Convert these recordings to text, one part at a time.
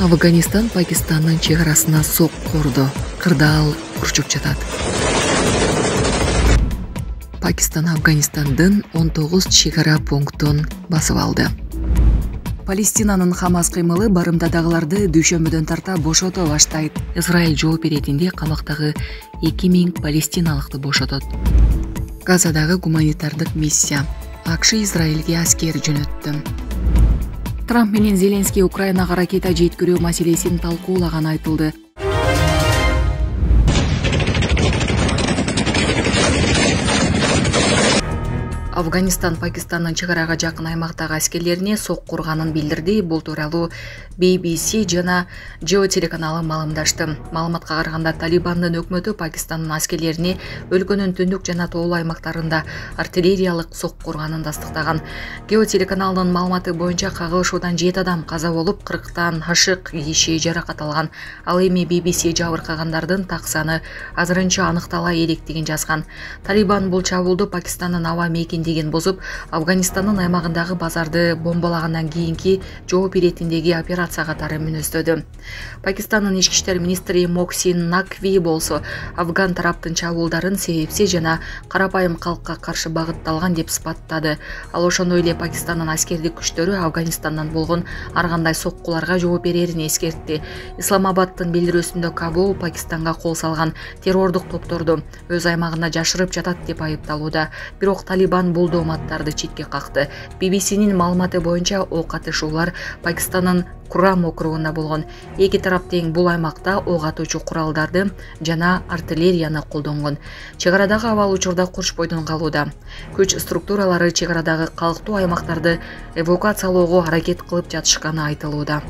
Афганистан Пакистандын чек арасына сок курду. Кырдаал урчуп жатат. Пакистан Афганистандын 19 чек ара пунктун басып алды. Палестинанын Хамас кыймылы барымдадагыларды дүйшөмбүдөн тарта бошото баштайт. Израиль жооп беретинде камактагы 2000 палестиналыкты бошотот. Газадагы гуманитардык миссия. АКШ Израилге аскер жөнөттү. Трамп менен Зеленский Украинага ракета жеткирүү маселесин талкуулаганы айтылды. Афганистан Пакистандын чек арага жакын аймактагы аскерлерине сок курганын билдирди. Бул тууралуу BBC жана Geo телеканалы маалымдашты. Маалыматка караганда Талибандын өкмөтү Пакистандын аскерлерине өлкөнүн түндүк жана тоолуу аймактарында артиллериялык сок курганын тастыктаган. Geo телеканалынын маалыматы боюнча кагылышуудан 7 адам каза болуп, 40тан ашык киши жаракат алган. Ал эми BBC жабыркагандардын так саны азырынча аныктала электигин жазган. Талибан бул чабуулду Пакистандын аба мейкиндигин бозуп, Афганистандын аймагындагы базарды бомбалагандан кийинки жооп беретиндеги операция катары мүнөздөдү. Пакистандын ички иштер министри Моксин Накви болсо Афган тараптын чабуулдарын себепсиз жана карапайым калкка каршы багытталган деп сыпаттады. Ал ошондой эле Пакистандын аскердик күчтөрү Афганистандан болгон ар кандай соккуларга жооп берерин эскертти. Исламабадтын билдирүүсүндө Кабул Пакистанга кол салган террордук топторду өз аймагында жашырып жатат деп айыпталууда. Бирок Талибан бул дооматтарды четке какты. BBC'нин маалыматы боюнча ок атышуулар Пакистандын Курам округунда болгон. Эки тарап тең бул аймакта ок атуучу куралдарды жана артиллерияны колдонгон. Чек арадагы абал учурда курчпойдон калууда. Күч структуралары чек арадагы калктуу аймактарды эвакуациялоого аракет кылып жатышканы айтылууда.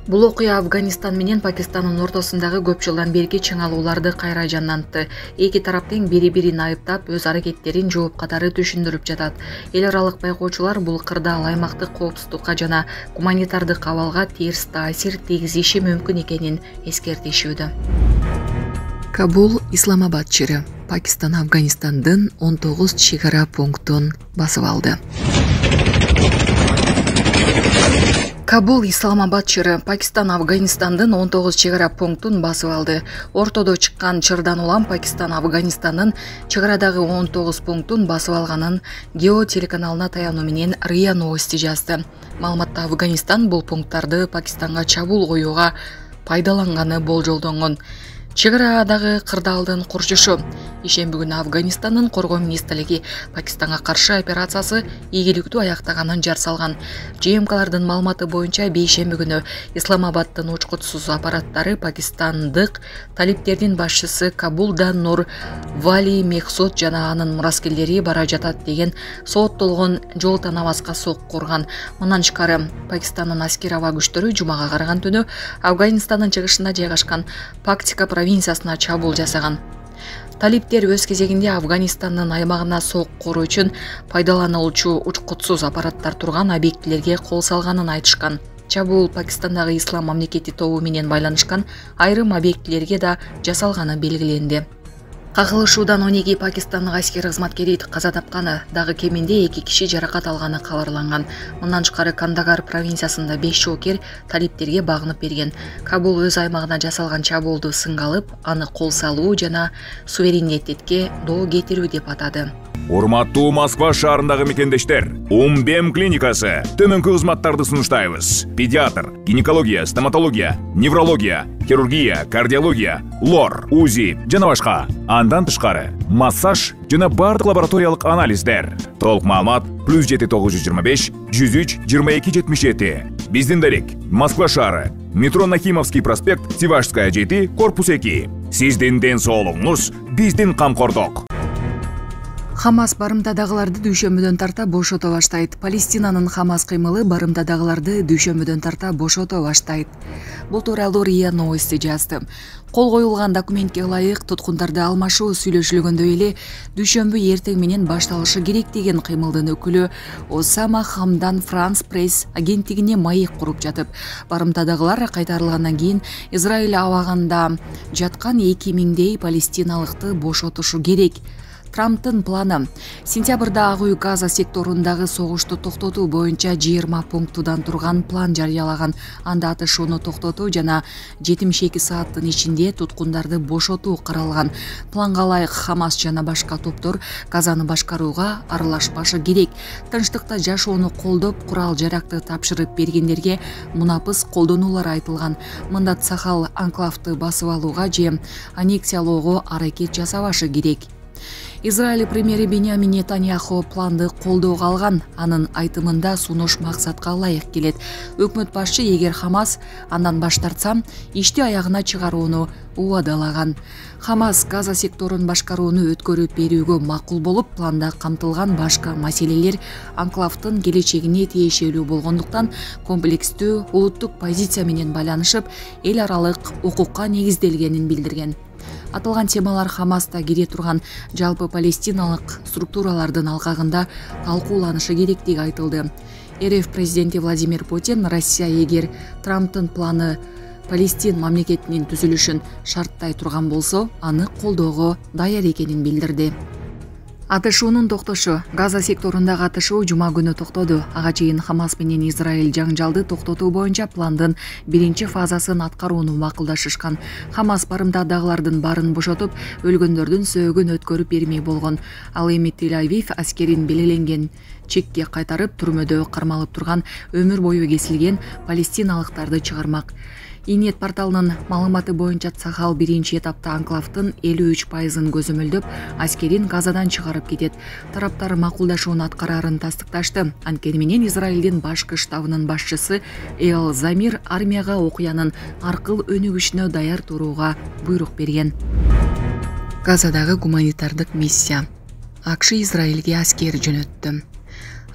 Бул окуя Афганистан менен Пакистандын ортосундагы көп жылдан берки чыңалууларды кайра жандантты. Эки тарап тең бири-бирин айыптап, өз аракеттерин жооп катары түшүндүрүп жатат. Эл аралык байкоочулар бул кырдаал аймактык коопсуздукка жана гуманитардык абалга терс таасир тийгизиши мүмкүн экенин эскертишүүдө. Кабул Исламабад чыры. Пакистан Афганистандын 19 чек ара пунктун басып алды. Кабул Исламабад чыры. Пакистан Афганистандын 19 чек ара пунктун басып алды. Ортодо чыккан чырдан улам Пакистан Афганистандын чек арадагы 19 пунктун басып алганын Geo телеканалына таянуу менен РИА Новости жазды. Маалыматта Афганистан бул пункттарды Пакистанга чабуул коюуга пайдаланганы болжолдонгон. Чек арадагы кырдаалдын курчушу. Ишемби күнү Афганистандын коргоо министрлиги Пакистанга каршы операциясы ийгиликтүү аяктаганын жар салган. ЖМКлардын маалыматы боюнча бейшемби күнү Исламабадтын учкутсуз аппараттары пакистандык талиптердин башчысы Кабулда Нур Вали Мехсуд жана анын мураскерлери бара жатат деген сооттолгон жол танабаска сок курган. Мындан тышкары Пакистандын аскер аба күчтөрү жумага караган түнү Афганистандын чыгышында жайгашкан Пактика провинциясына чабуул жасаган. Талиптер өз кезегинде Афганистандын аймагына сок куруу үчүн пайдаланылуучу учкутсуз аппараттар турган объектилерге кол салганын айтышкан. Чабуул Пакистандагы ислам мамлекети тобу менен байланышкан айрым объектилерге да жасалганы белгиленди. Кагылышуудан 12 пакистандык аскер кызматкери каза тапканы, дагы кеминде 2 киши жаракат алганы кабарланган. Мындан тышкары Кандагар провинциясында 5 жоокер талиптерге багынып берген. Кабул өз аймагына жасалган чабуулду сынга алып, аны кол салуу жана суверенитетке доо кетирүү деп атады. Урматтуу Москва шаарындагы мекендештер, Умбем клиникасы төмөнкү кызматтарды сунуштайбыз. Педиатр, гинекология, стоматология, неврология, хирургия, кардиология, лор, УЗИ жана башка. Андан тышкары массаж жана бардык лабораториялык анализдер. Толук маалымат +7 925 103 22 77. Биздин дарек Москва шаары, метро Нахимовский проспект, Сивашская 7, корпус 2. Сиздин ден соолугуңуз биздин камкордук. Хамас барымтадагыларды дүйшөмбүдөн тарта бошото баштайт. Палестинанын Хамас кыймылы барымтадагыларды дүйшөмбүдөн тарта бошото баштайт. Бул тууралуу РИА Новости жазды. Кол коюлган документке ылайык туткундарды алмашуу сүйлөшүлгөндөй эле дүйшөмбү эртең менен башталышы керек деген кыймылдын өкүлү Осама Хамдан Франс пресс агенттигине маек куруп жатып, барымтадагылар кайтарылгандан кийин Израиль абагында жаткан 2000дей палестиналыкты бошотушу керек. Трамптын планы. Сентябрда Ак үй Газа секторундагы согушту токтотуу боюнча 20 пунктудан турган план жарыялаган. Анда атышууну токтотуу жана 72 сааттын ичинде туткундарды бошотуу каралган. Планга ылайык Хамас жана башка топтор Газаны башкарууга аралашпашы керек. Тынчтыкта жашоону колдоп, курал-жаракты тапшырып бергендерге мунапыс колдонуулар айтылган. Мындат Сахал анклавды басып алууга же аннексиялоого аракет жасабашы керек. Израиль премьери Беньямин Нетаньяху планды колдоого алган. Анын айтымында сунуш максатка ылайык келет. Өкмөт башчы эгер Хамас андан баш тартса, ишти аягына чыгарууну убадалаган. Хамас Газа секторун башкарууну өткөрүп берүүгө макул болуп, планда камтылган башка маселелер анклавдын келечегине тиешелүү болгондуктан комплекстүү улуттук позиция менен байланышып, эл аралык укукка негизделгенин билдирген. Атылган темалар Хамаста кире турган жалпы палестиналык структуралардын алкагында талкууланышы керектиги айтылды. РФ президенти Владимир Путин Россия эгер Трамптын планы Палестин мамлекетинин түзүлүшүн шарттай турган болсо, аны колдоого даяр экенин билдирди. Атышуунун токтошу. Газа секторундагы атышуу жума күнү токтоду. Ага чейин Хамас менен Израиль жаңжалды токтотуу боюнча пландын биринчи фазасын аткарууну макулдашышкан. Хамас барымдадагылардын баарын бошотуп, өлгөндөрдүн сөөгүн өткөрүп бермей болгон. Ал эми Тель-Авив аскерин белеленген чекке кайтарып, түрмөдө кармалып турган өмүр бою кесилген палестиналыктарды чыгармак. Инет порталынын маалыматы боюнча Сахал биринчи этапта анклавдын 53% көзөмөлдөп, аскерин Газадан чыгарып кетет. Тараптар макулдашууну аткарарын тастыкташты. Анткени менен Израилдин башкы штабынын башчысы Эйл Замир армияга окуянын аркыл өнүгүшүнө даяр турууга буйрук берген. Газадагы гуманитардык миссия. АКШ Израилге аскер жөнөттү.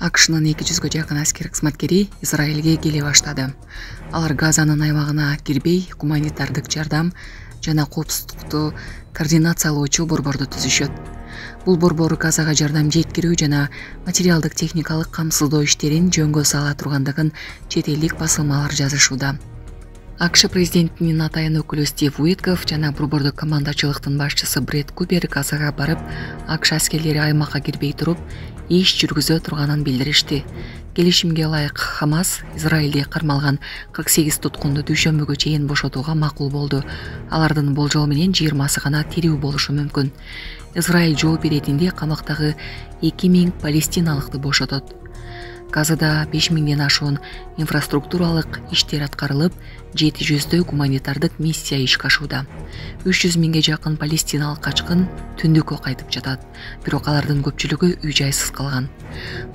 АКШнын 200-гө жакын аскер кызматкери Израилге келе баштады. Алар Газанын аймагына кирбей, гуманитардык жардам жана коопсуздукту координациялоочу борборду түзүшөт. Бул борбор Газага жардам жеткирүү жана материалдык техникалык камсыздоо иштерин жөнгө сала тургандыгын чет элдик басылмалар жазышууда. АКШ президентинин атайын өкүлү Стив Уитков жана борбордук командачылыктын башчысы Брэд Купер Газага барып, АКШ аскерлери аймакка кирбей туруп, иш жүргүзө турганын билдиришти. Келишимге ылайык Хамас Израилде кармалган 48 туткунду дүйшөмбүгө чейин бошотууга макул болду. Алардын болжол менен 20сы гана тирүү болушу мүмкүн. Израиль жооп беретинде камактагы 2000 палестиналыкты бошотот. Газада 5000ден ашуун инфраструктуралык иштер аткарылып, 700 гуманитардык миссия ишке ашууда. 300 миңге жакын палестиналык качкын түндүккө кайтып жатат, бирок алардын көпчүлүгү үй-жайсыз калган.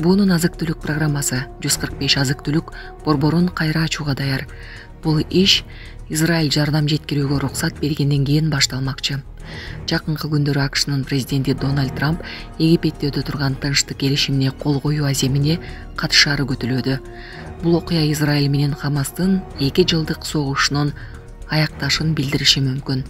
Буунун азык-түлүк программасы 145 азык-түлүк борборун кайра ачууга даяр. Бул иш Израиль жардам жеткирүүгө уруксат бергенден кийин башталмакчы. Жакынкы күндөрү АКШнын президенти Дональд Трамп Египетте өтө турган тынчтык келишимине кол коюу аземине катышаары күтүлүүдө. Бул окуя Израиль менен Хамастын 2 жылдык согушунун аякташын билдириши мүмкүн.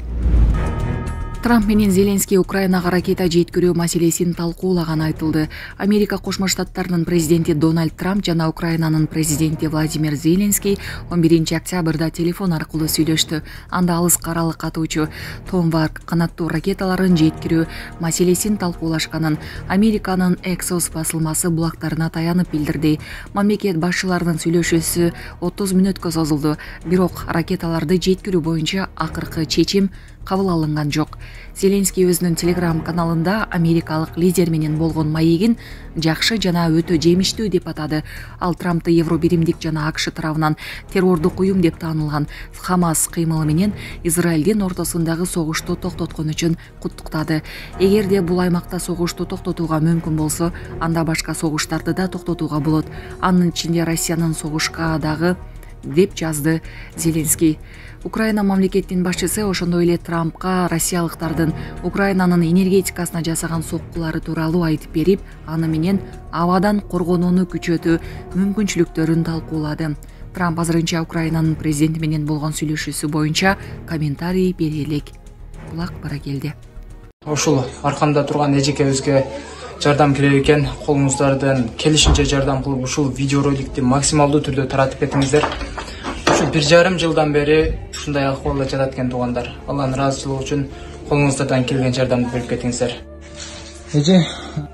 Трамп менен Зеленский Украинага ракета жеткирүү маселесин талкуулаганы айтылды. Америка Кошмо Штаттарынын президенти Дональд Трамп жана Украинанын президенти Владимир Зеленский 11 октябрда телефон аркылуу сүйлөштү. Анда алыска аралык атуучу Томварк канаттуу ракеталарын жеткирүү маселесин талкуулашканын Американын Exos басылмасы булактарына таянып билдирди. Мамлекет башчыларынын сүйлөшүүсү 30 мүнөткө созулду. Бирок ракеталарды жеткирүү боюнча акыркы чечим кабыл алынган жок. Зеленский өзүнүн Telegram каналында америкалык лидер менен болгон маегин жакшы жана өтө жемиштүү деп атады. Ал Трампты Евробиримдик жана АКШ тарабынан террордук уюм деп таанылган Хамас кыймылы менен Израилдин ортосундагы согушту токтоткон үчүн куттуктады. Эгерде бул аймакта согушту токтотууга мүмкүн болсо, анда башка согуштарды да токтотууга болот. Анын ичинде Россиянын согушка дагы деп жазды Зеленский. Украина мамлекетинин башчысы ошондой эле Трампка россиялыктардын Украинанын энергетикасына жасаган соккулары тууралуу айтып берип, аны менен абадан коргонууну күчөтүү мүмкүнчүлүктөрүн талкуулады. Трамп азырынча Украинанын президенти менен болгон сүйлөшүүсү боюнча комментарий бере элек. Булак бара келди. Ошол аркамда турган эжекебизге жардам керек экен. Колуңуздардан келишинче жардам кылып ушул видеороликти максималдуу түрдө таратып кетиңиздер. Ушу 1,5 жылдан бери ушундай акыбалда жатат экен туугандар. Алланын ыраазычылыгы үчүн колуңуздардан келген жардамды берип кетиңиздер. Эже,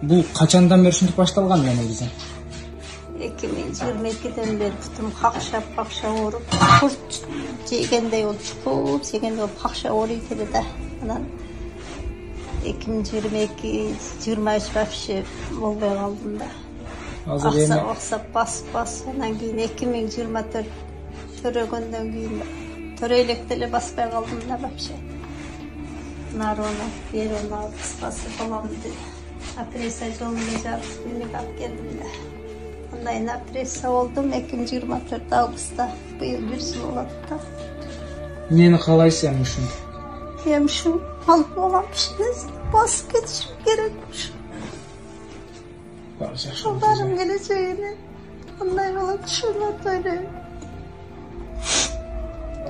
бул качандан бери ушинтип башталган негизи? 2022'den beri tutum kakşap olup, kurt jegende ol çıkıp, jegende ol kakşap olup da. Anan 2022-23 vapşe bolbay kaldım da. Oksap bas. Anan keyin 2024 törөгөндөн keyin töreylekleri basbay kaldım da vapşe. Narona, yerona, kıskası falan dedi. Apresa jolunda jarıp klinik alып keldim da. Ondan apresa oldum 2024 Ağustos'ta. Bu yıl 1 yıl oladı da. Neni kalaysın ушун? Hem şu alıp olamışsınız. Basıp geçişim gerekmiş. Onların geleceğini. Ondan yola düşünmek öyle.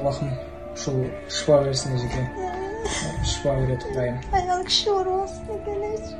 Allah'ım şu şifa versin Ejike. Şifa veretip dayım. Ayağlık şifa olsun geleceğim.